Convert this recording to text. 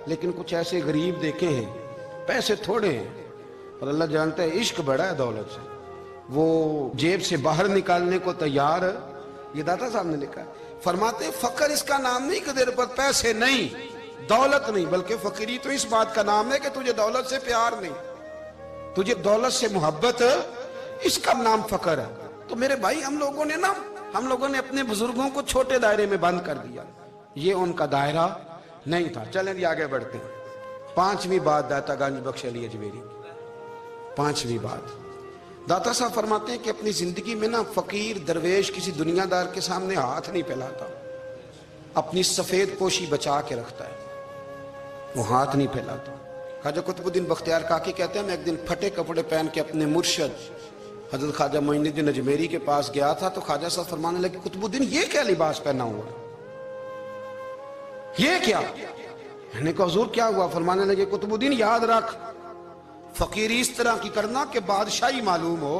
لیکن کچھ ایسے غریب دیکھے ہیں پیسے تھوڑے ہیں اور اللہ جانتا ہے عشق بڑا ہے دولت سے، وہ جیب سے باہر نکالنے کو تیار ہے۔ یہ داتا صاحب نے لکھا ہے، فرماتے ہیں فقر اس کا نام نہیں کہ تیرے پر پیسے نہیں، دولت نہیں، بلکہ فقیری تو اس بات کا نام ہے کہ تجھے دولت سے پیار نہیں، تجھے دولت سے محبت، اس کا نام فقر ہے۔ تو میرے بھائی ہم لوگوں نے اپنے بزرگوں کو چھوٹے دائرے میں بند کر دیا، یہ ان کا دائرہ نہیں تھا۔ چلیں جی آگے بڑھتے ہیں۔ پانچویں بات داتا گنج بخش علی اجمیری، پانچویں بات داتا صاحب فرماتے ہیں کہ اپنی زندگی میں نا فقیر درویش کسی دنیا دار کے سامنے ہاتھ نہیں پھیلاتا، اپنی سفید پوشی بچا کے رکھتا ہے، وہ ہاتھ نہیں پھیلاتا۔ خواجہ قطب الدین بختیار کاکی کہتے ہیں میں ایک دن پھٹے کپڑے پہن کے اپنے مرشد حضرت خواجہ معین الدین اجمیری کے پاس گیا تھا تو خواجہ صاحب فرمانے لگے قطب الدین یہ کیا لباس پہنا ہوا ہے، یہ کیا؟ میں نے کہا حضور کیا ہوا؟ فرمانے لگے قطب الدین یاد رکھ، فقیری اس طرح کی کرنا کہ بادشاہی معلوم ہو،